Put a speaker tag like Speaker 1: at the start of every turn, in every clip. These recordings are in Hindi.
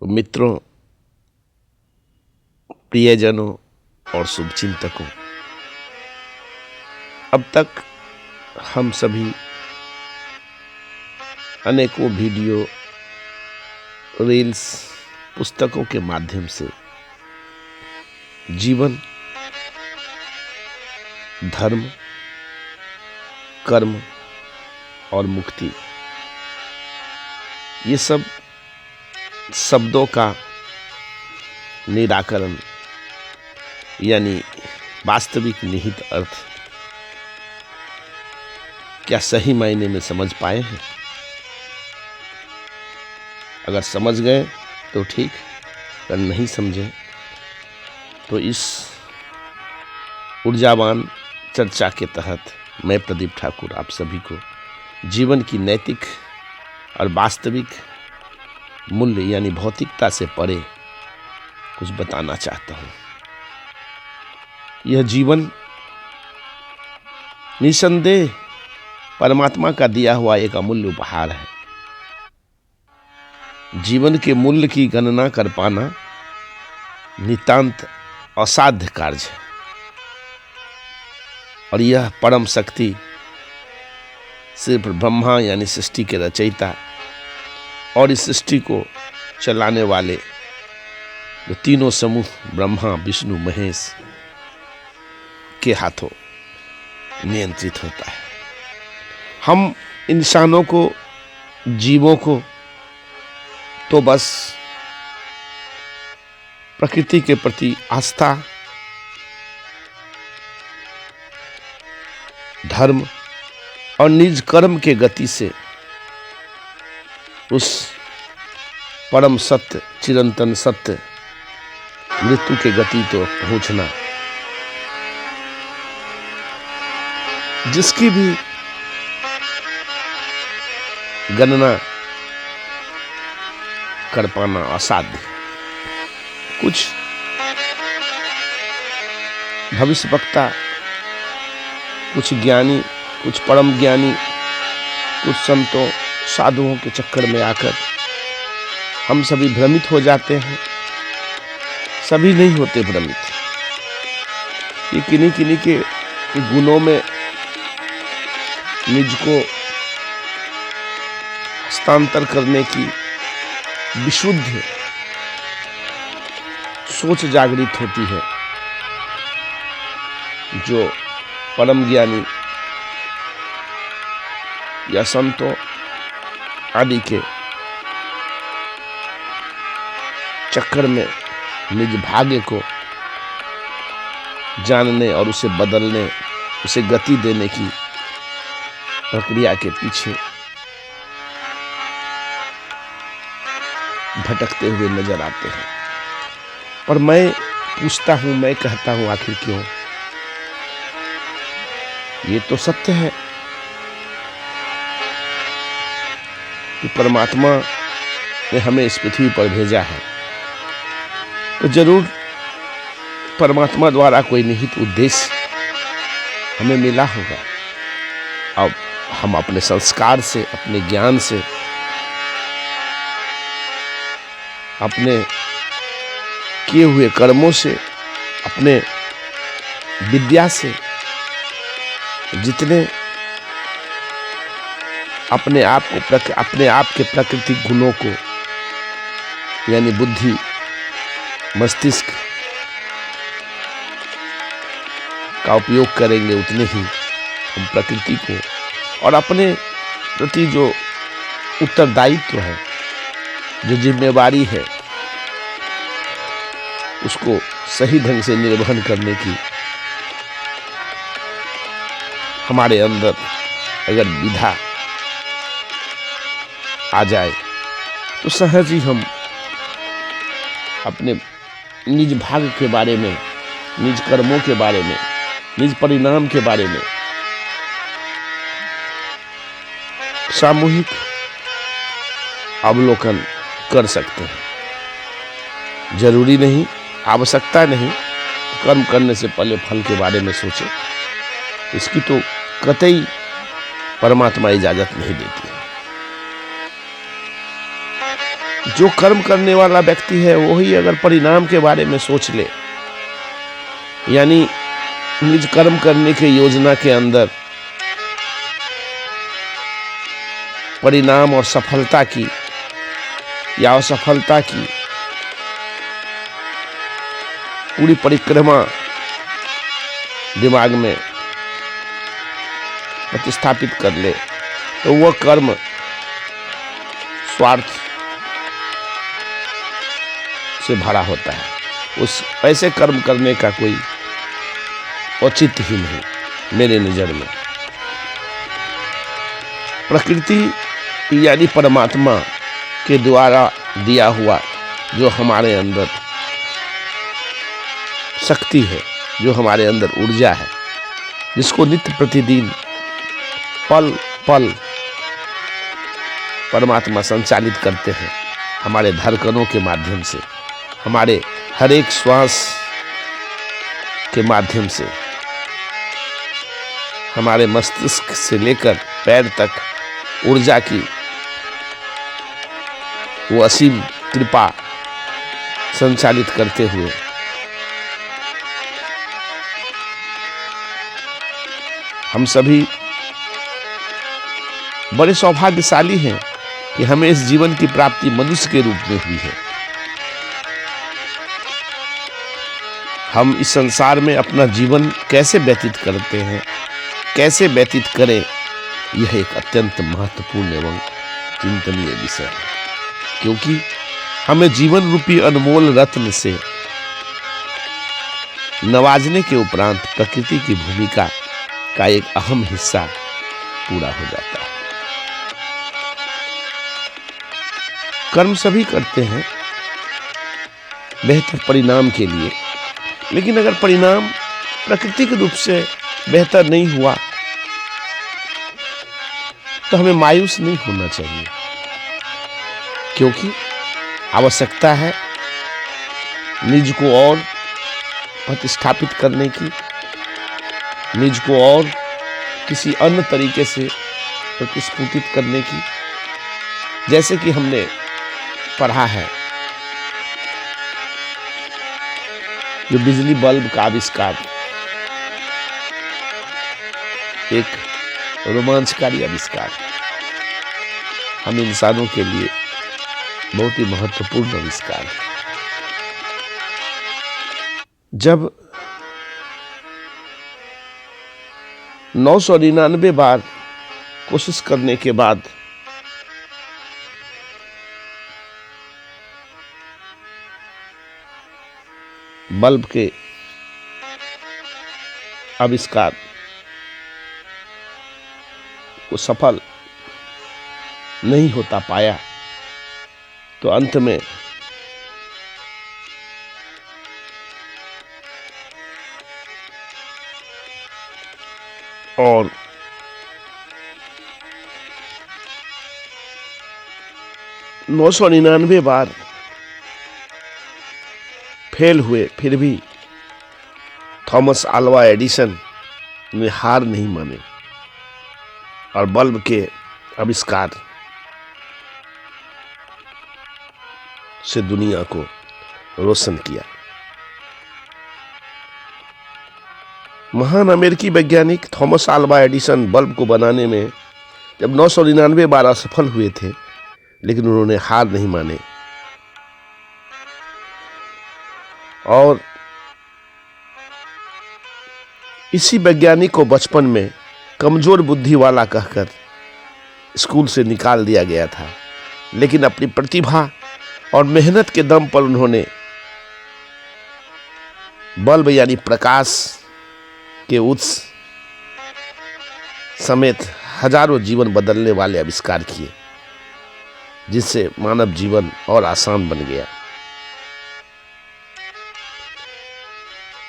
Speaker 1: तो मित्रों, प्रियजनों और शुभचिंतकों, अब तक हम सभी अनेकों वीडियो, रील्स, पुस्तकों के माध्यम से जीवन, धर्म, कर्म और मुक्ति, ये सब शब्दों का निराकरण यानी वास्तविक निहित अर्थ क्या सही मायने में समझ पाए हैं? अगर समझ गए तो ठीक, अगर नहीं समझे तो इस ऊर्जावान चर्चा के तहत मैं प्रदीप ठाकुर आप सभी को जीवन की नैतिक और वास्तविक मूल्य यानी भौतिकता से परे कुछ बताना चाहता हूँ। यह जीवन निसंदेह परमात्मा का दिया हुआ एक अमूल्य उपहार है। जीवन के मूल्य की गणना कर पाना नितांत असाध्य कार्य है और यह परम शक्ति सिर्फ ब्रह्मा यानी सृष्टि के रचयिता और इस सृष्टि को चलाने वाले जो तीनों समूह ब्रह्मा, विष्णु, महेश के हाथों नियंत्रित होता है। हम इंसानों को, जीवों को तो बस प्रकृति के प्रति आस्था, धर्म और निज कर्म के गति से उस परम सत्य, चिरंतन सत्य मृत्यु के गति तो पहुंचना, जिसकी भी गणना कर पाना असाध्य। कुछ भविष्य वक्ता, कुछ ज्ञानी, कुछ परम ज्ञानी, कुछ संतों, साधुओं के चक्कर में आकर हम सभी भ्रमित हो जाते हैं। सभी नहीं होते भ्रमित, ये किन्हीं किन्हीं के गुणों में निज को हस्तांतर करने की विशुद्ध सोच जागृत होती है। जो परम ज्ञानी या संतों आदि के चक्कर में निज भाग्य को जानने और उसे बदलने, उसे गति देने की प्रक्रिया के पीछे भटकते हुए नजर आते हैं। पर मैं पूछता हूं, मैं कहता हूं, आखिर क्यों? ये तो सत्य है कि परमात्मा ने हमें इस पृथ्वी पर भेजा है, तो जरूर परमात्मा द्वारा कोई निहित उद्देश्य हमें मिला होगा। अब हम अपने संस्कार से, अपने ज्ञान से, अपने किए हुए कर्मों से, अपने विद्या से जितने अपने आप के प्राकृतिक गुणों को यानी बुद्धि, मस्तिष्क का उपयोग करेंगे, उतने ही हम प्रकृति को और अपने प्रति जो उत्तरदायित्व है, जो जिम्मेवारी है, उसको सही ढंग से निर्वहन करने की हमारे अंदर अगर विधा आ जाए तो सहज ही हम अपने निज भाग्य के बारे में, निज कर्मों के बारे में, निज परिणाम के बारे में सामूहिक अवलोकन कर सकते हैं। जरूरी नहीं, आवश्यकता नहीं कर्म करने से पहले फल के बारे में सोचें, इसकी तो कतई परमात्मा इजाजत नहीं देती है। जो कर्म करने वाला व्यक्ति है वही अगर परिणाम के बारे में सोच ले, यानी निज कर्म करने के योजना के अंदर परिणाम और सफलता की या असफलता की पूरी परिक्रमा दिमाग में प्रतिस्थापित कर ले, तो वह कर्म स्वार्थ से भरा होता है। उस ऐसे कर्म करने का कोई औचित्य ही नहीं मेरे नजर में। प्रकृति यानी परमात्मा के द्वारा दिया हुआ जो हमारे अंदर शक्ति है, जो हमारे अंदर ऊर्जा है, जिसको नित्य प्रतिदिन पल पल परमात्मा संचालित करते हैं हमारे धड़कनों के माध्यम से, हमारे हर एक श्वास के माध्यम से, हमारे मस्तिष्क से लेकर पैर तक ऊर्जा की वो असीम कृपा संचालित करते हुए हम सभी बड़े सौभाग्यशाली हैं कि हमें इस जीवन की प्राप्ति मनुष्य के रूप में हुई है। हम इस संसार में अपना जीवन कैसे व्यतीत करते हैं, कैसे व्यतीत करें, यह एक अत्यंत महत्वपूर्ण एवं चिंतनीय विषय है, क्योंकि हमें जीवन रूपी अनमोल रत्न से नवाजने के उपरांत प्रकृति की भूमिका का एक अहम हिस्सा पूरा हो जाता है। कर्म सभी करते हैं बेहतर परिणाम के लिए, लेकिन अगर परिणाम प्राकृतिक रूप से बेहतर नहीं हुआ तो हमें मायूस नहीं होना चाहिए, क्योंकि आवश्यकता है निज को और प्रतिष्ठापित करने की, निज को और किसी अन्य तरीके से प्रतिस्फुटित करने की। जैसे कि हमने पढ़ा है जो बिजली बल्ब का आविष्कार एक रोमांचकारी आविष्कार, हम इंसानों के लिए बहुत ही महत्वपूर्ण आविष्कार है। जब 999 बार कोशिश करने के बाद बल्ब के आविष्कार को सफल नहीं होता पाया, तो अंत में और 999 बार फेल हुए, फिर भी थॉमस अल्वा एडिसन ने हार नहीं माने और बल्ब के आविष्कार से दुनिया को रोशन किया। महान अमेरिकी वैज्ञानिक थॉमस अल्वा एडिसन बल्ब को बनाने में जब 999 बार असफल हुए थे, लेकिन उन्होंने हार नहीं माने और इसी वैज्ञानिक को बचपन में कमजोर बुद्धि वाला कहकर स्कूल से निकाल दिया गया था, लेकिन अपनी प्रतिभा और मेहनत के दम पर उन्होंने बल्ब यानी प्रकाश के उत्स समेत हजारों जीवन बदलने वाले आविष्कार किए, जिससे मानव जीवन और आसान बन गया।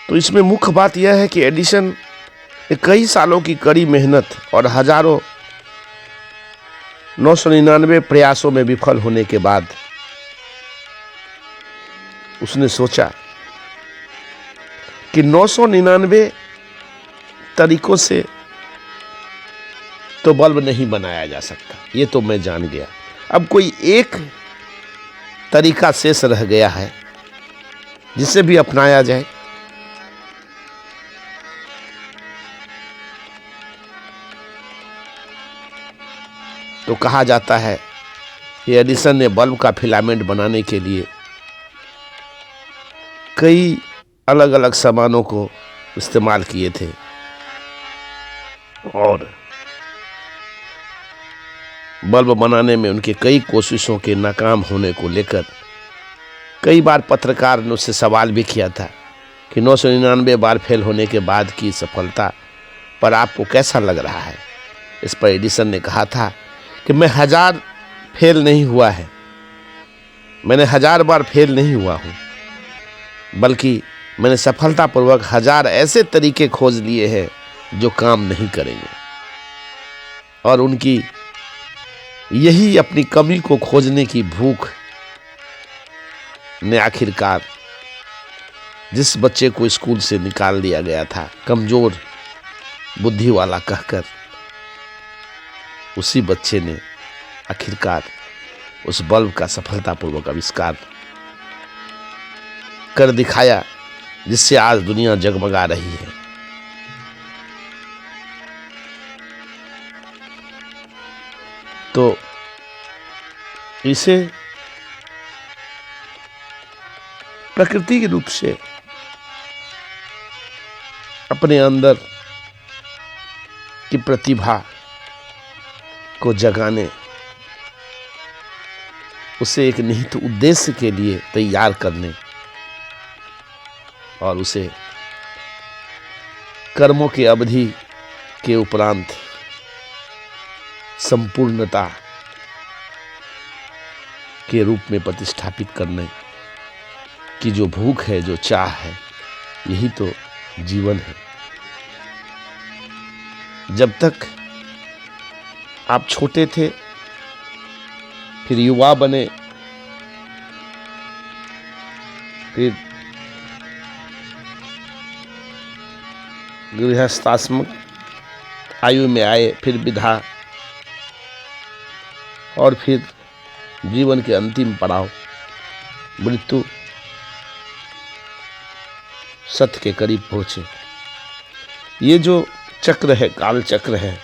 Speaker 1: तो इसमें मुख्य बात यह है कि एडिसन ने कई सालों की कड़ी मेहनत और हजारों 999 प्रयासों में विफल होने के बाद उसने सोचा कि 999 तरीकों से तो बल्ब नहीं बनाया जा सकता, ये तो मैं जान गया। अब कोई एक तरीका शेष रह गया है जिसे भी अपनाया जाए। तो कहा जाता है कि एडिसन ने बल्ब का फिलामेंट बनाने के लिए कई अलग अलग सामानों को इस्तेमाल किए थे और बल्ब बनाने में उनके कई कोशिशों के नाकाम होने को लेकर कई बार पत्रकार ने उससे सवाल भी किया था कि 999 बार फेल होने के बाद की सफलता पर आपको कैसा लग रहा है। इस पर एडिसन ने कहा था कि मैं 1000 फेल नहीं हुआ है, मैंने 1000 बार फेल नहीं हुआ हूँ, बल्कि मैंने सफलतापूर्वक 1000 ऐसे तरीके खोज लिए हैं जो काम नहीं करेंगे। और उनकी यही अपनी कमी को खोजने की भूख ने आखिरकार जिस बच्चे को स्कूल से निकाल दिया गया था कमजोर बुद्धि वाला कहकर, उसी बच्चे ने आखिरकार उस बल्ब का सफलतापूर्वक आविष्कार कर दिखाया जिससे आज दुनिया जगमगा रही है। तो इसे प्रकृति के रूप से अपने अंदर की प्रतिभा को जगाने, उसे एक निहित उद्देश्य के लिए तैयार करने और उसे कर्मों की अवधि के उपरांत संपूर्णता के रूप में प्रतिष्ठापित करने की जो भूख है, जो चाह है, यही तो जीवन है। जब तक आप छोटे थे, फिर युवा बने, फिर गृहस्थाश्रम आयु में आए, फिर विधा, और फिर जीवन के अंतिम पड़ाव मृत्यु, सत्य के करीब पहुंचे। ये जो चक्र है, काल चक्र है,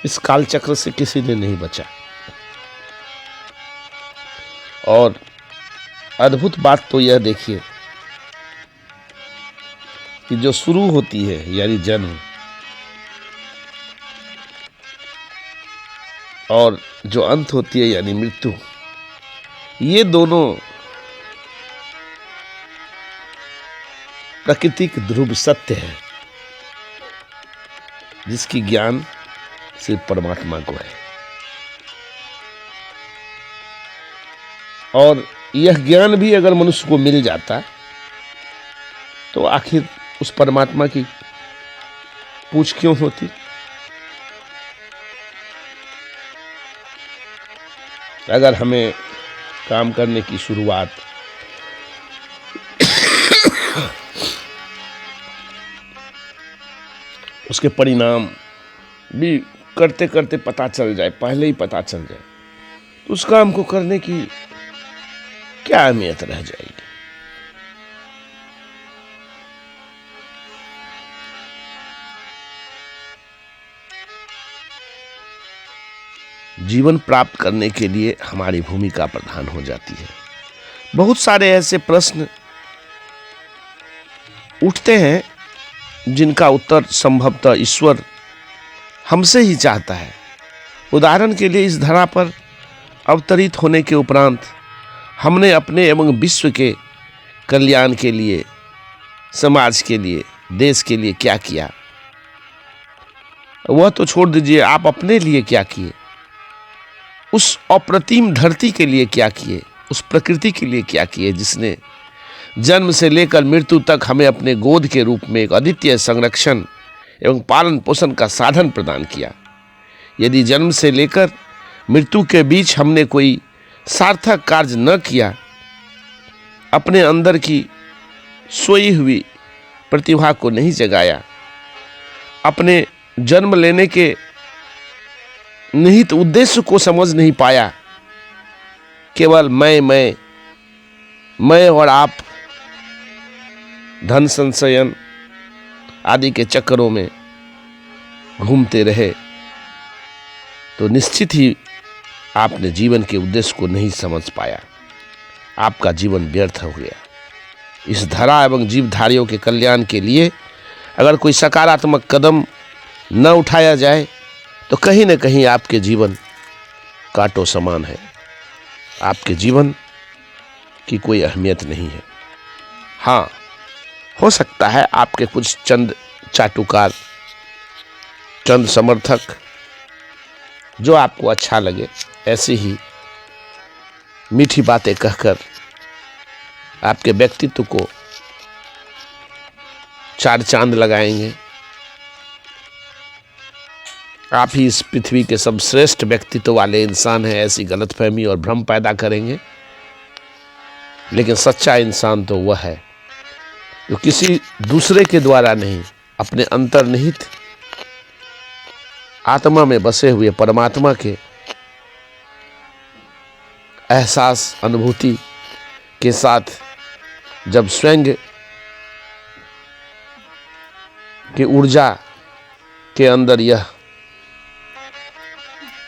Speaker 1: इस काल चक्र से किसी ने नहीं बचा। और अद्भुत बात तो यह देखिए कि जो शुरू होती है यानी जन्म, और जो अंत होती है यानी मृत्यु, ये दोनों प्राकृतिक ध्रुव सत्य है जिसकी ज्ञान सिर्फ परमात्मा को है। और यह ज्ञान भी अगर मनुष्य को मिल जाता तो आखिर उस परमात्मा की पूछ क्यों होती। अगर हमें काम करने की शुरुआत उसके परिणाम भी करते करते पता चल जाए, पहले ही पता चल जाए, तो उस काम को करने की क्या अहमियत रह जाएगी। जीवन प्राप्त करने के लिए हमारी भूमिका प्रधान हो जाती है। बहुत सारे ऐसे प्रश्न उठते हैं जिनका उत्तर संभवतः ईश्वर हमसे ही चाहता है। उदाहरण के लिए, इस धरा पर अवतरित होने के उपरांत हमने अपने एवं विश्व के कल्याण के लिए, समाज के लिए, देश के लिए क्या किया। वह तो छोड़ दीजिए, आप अपने लिए क्या किए, उस अप्रतिम धरती के लिए क्या किए, उस प्रकृति के लिए क्या किए जिसने जन्म से लेकर मृत्यु तक हमें अपने गोद के रूप में एक अद्वितीय संरक्षण एवं पालन पोषण का साधन प्रदान किया। यदि जन्म से लेकर मृत्यु के बीच हमने कोई सार्थक कार्य न किया, अपने अंदर की सोई हुई प्रतिभा को नहीं जगाया, अपने जन्म लेने के निहित उद्देश्य को समझ नहीं पाया, केवल मैं मैं और आप धन संचयन आदि के चक्करों में घूमते रहे तो निश्चित ही आपने जीवन के उद्देश्य को नहीं समझ पाया, आपका जीवन व्यर्थ हो गया। इस धरा एवं जीवधारियों के कल्याण के लिए अगर कोई सकारात्मक कदम न उठाया जाए तो कहीं न कहीं आपके जीवन कांटों समान है, आपके जीवन की कोई अहमियत नहीं है। हाँ, हो सकता है आपके कुछ चंद चाटुकार, चंद समर्थक जो आपको अच्छा लगे ऐसी ही मीठी बातें कहकर आपके व्यक्तित्व को चार चांद लगाएंगे, आप ही इस पृथ्वी के सर्वश्रेष्ठ व्यक्तित्व वाले इंसान हैं, ऐसी गलतफहमी और भ्रम पैदा करेंगे। लेकिन सच्चा इंसान तो वह है जो किसी दूसरे के द्वारा नहीं, अपने अंतर्निहित आत्मा में बसे हुए परमात्मा के एहसास, अनुभूति के साथ जब स्वयं की ऊर्जा के अंदर यह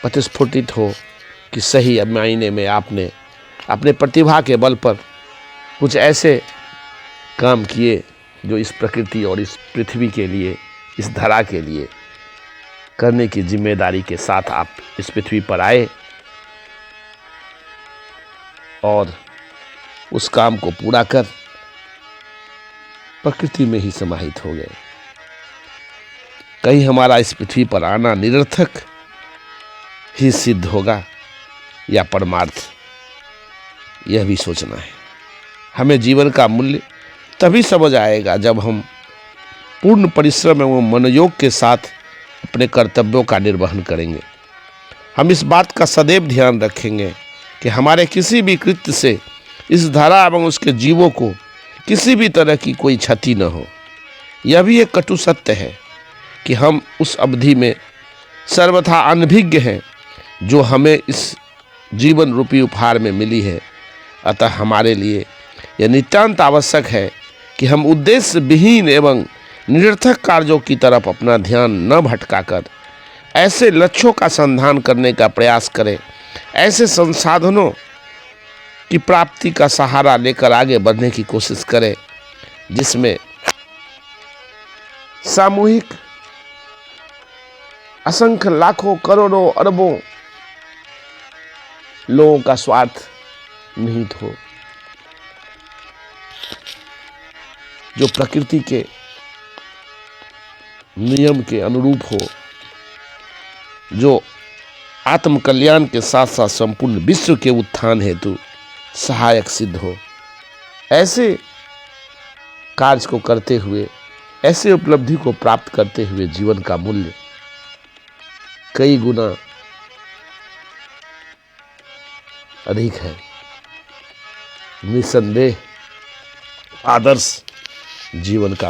Speaker 1: प्रतिस्फुटित हो कि सही मायने में आपने अपने प्रतिभा के बल पर कुछ ऐसे काम किए जो इस प्रकृति और इस पृथ्वी के लिए, इस धरा के लिए करने की जिम्मेदारी के साथ आप इस पृथ्वी पर आए और उस काम को पूरा कर प्रकृति में ही समाहित हो गए। कहीं हमारा इस पृथ्वी पर आना निरर्थक ही सिद्ध होगा या परमार्थ, यह भी सोचना है। हमें जीवन का मूल्य तभी समझ आएगा जब हम पूर्ण परिश्रम एवं मनोयोग के साथ अपने कर्तव्यों का निर्वहन करेंगे। हम इस बात का सदैव ध्यान रखेंगे कि हमारे किसी भी कृत्य से इस धरा एवं उसके जीवों को किसी भी तरह की कोई क्षति न हो। यह भी एक कटु सत्य है कि हम उस अवधि में सर्वथा अनभिज्ञ हैं जो हमें इस जीवन रूपी उपहार में मिली है। अतः हमारे लिए यह नितांत आवश्यक है कि हम उद्देश्य विहीन एवं निरर्थक कार्यों की तरफ अपना ध्यान न भटकाकर ऐसे लक्ष्यों का संधान करने का प्रयास करें, ऐसे संसाधनों की प्राप्ति का सहारा लेकर आगे बढ़ने की कोशिश करें जिसमें सामूहिक असंख्य लाखों करोड़ों अरबों लोगों का स्वार्थ निहित हो, जो प्रकृति के नियम के अनुरूप हो, जो आत्म कल्याण के साथ साथ संपूर्ण विश्व के उत्थान हेतु सहायक सिद्ध हो। ऐसे कार्य को करते हुए, ऐसे उपलब्धि को प्राप्त करते हुए जीवन का मूल्य कई गुना अधिक है। निसंदेह आदर्श जीवन का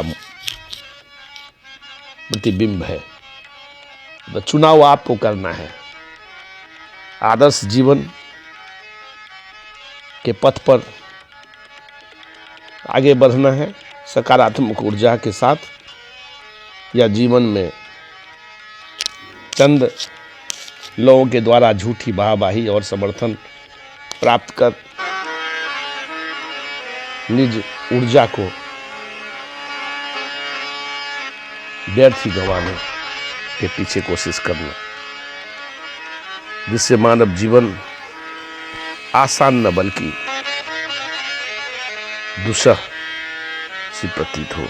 Speaker 1: प्रतिबिंब है। तो चुनाव आपको करना है। आदर्श जीवन के पथ पर आगे बढ़ना है सकारात्मक ऊर्जा के साथ, या जीवन में चंद लोगों के द्वारा झूठी वाहवाही और समर्थन प्राप्त कर निज ऊर्जा को व्यर्थ ही गंवाने के पीछे कोशिश करना, जिससे मानव जीवन आसान न बल्कि दुस्सह सी प्रतीत हो।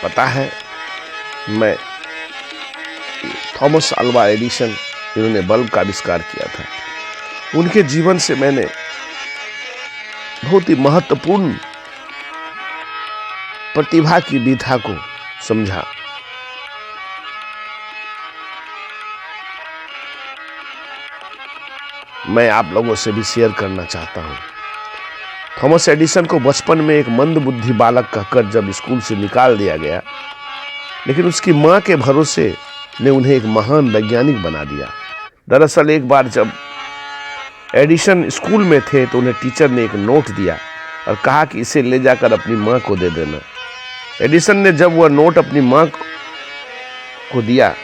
Speaker 1: पता है, मैं थॉमस अल्वा एडिसन, जिन्होंने बल्ब का आविष्कार किया था, उनके जीवन से मैंने बहुत ही महत्वपूर्ण प्रतिभा की विधा को समझा। मैं आप लोगों से भी शेयर करना चाहता हूं। थॉमस एडिसन को बचपन में एक मंदबुद्धि बालक कहकर जब स्कूल से निकाल दिया गया, लेकिन उसकी मां के भरोसे ने उन्हें एक महान वैज्ञानिक बना दिया। दरअसल एक बार जब एडिसन स्कूल में थे तो उन्हें टीचर ने एक नोट दिया और कहा कि इसे ले जाकर अपनी मां को दे देना। एडिसन ने जब वह नोट अपनी मां को दिया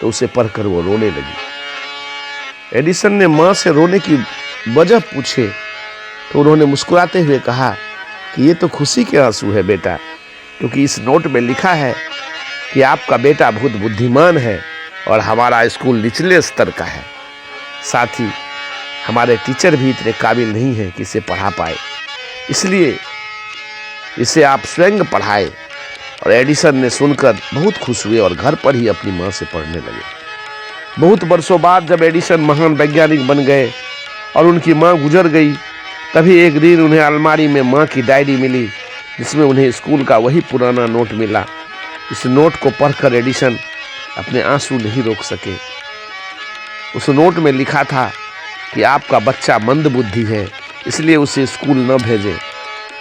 Speaker 1: तो उसे पढ़कर वो रोने लगी। एडिसन ने मां से रोने की वजह पूछे तो उन्होंने मुस्कुराते हुए कहा कि ये तो खुशी के आंसू है बेटा, क्योंकि इस नोट में लिखा है कि आपका बेटा बहुत बुद्धिमान है और हमारा स्कूल निचले स्तर का है। साथ ही हमारे टीचर भी इतने काबिल नहीं हैं कि इसे पढ़ा पाए, इसलिए इसे आप स्वयं पढ़ाए। और एडिसन ने सुनकर बहुत खुश हुए और घर पर ही अपनी मां से पढ़ने लगे। बहुत वर्षों बाद जब एडिसन महान वैज्ञानिक बन गए और उनकी मां गुजर गई, तभी एक दिन उन्हें अलमारी में मां की डायरी मिली जिसमें उन्हें स्कूल का वही पुराना नोट मिला। इस नोट को पढ़कर एडिसन अपने आंसू नहीं रोक सके। उस नोट में लिखा था कि आपका बच्चा मंदबुद्धि है, इसलिए उसे स्कूल न भेजें।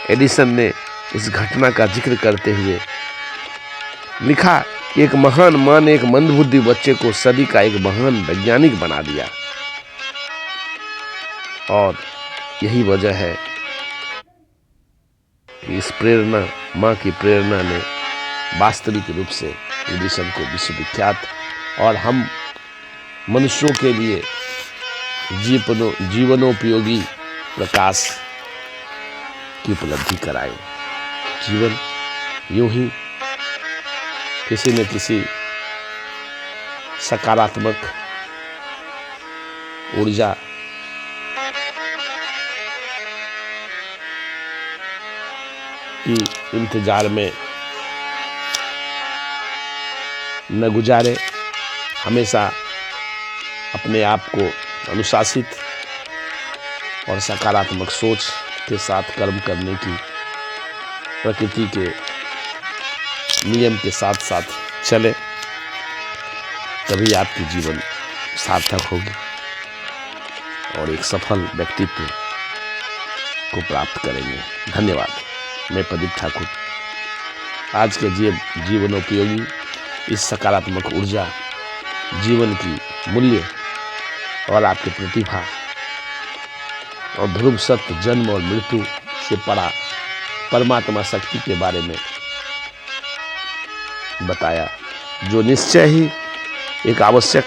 Speaker 1: एडिसन ने इस घटना का जिक्र करते हुए लिखा कि एक महान मां ने एक मंदबुद्धि बच्चे को सदी का एक महान वैज्ञानिक बना दिया। और यही वजह है कि इस प्रेरणा, मां की प्रेरणा ने वास्तविक रूप से एडिसन को विश्वविख्यात और हम मनुष्यों के लिए जीवनोपयोगी प्रकाश की उपलब्धि कराए। जीवन यूं ही किसी न किसी सकारात्मक ऊर्जा की इंतजार में न गुजारे, हमेशा अपने आप को अनुशासित और सकारात्मक सोच के साथ कर्म करने की, प्रकृति के नियम के साथ साथ चले, तभी आपकी जीवन सार्थक होगी और एक सफल व्यक्तित्व को प्राप्त करेंगे। धन्यवाद। मैं प्रदीप ठाकुर आज के जीवनोपयोगी इस सकारात्मक ऊर्जा, जीवन की मूल्य और आपकी प्रतिभा और ध्रुव सत्य, जन्म और मृत्यु से परा परमात्मा शक्ति के बारे में बताया, जो निश्चय ही एक आवश्यक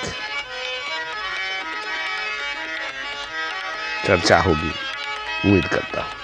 Speaker 1: चर्चा होगी, उम्मीद करता हूँ।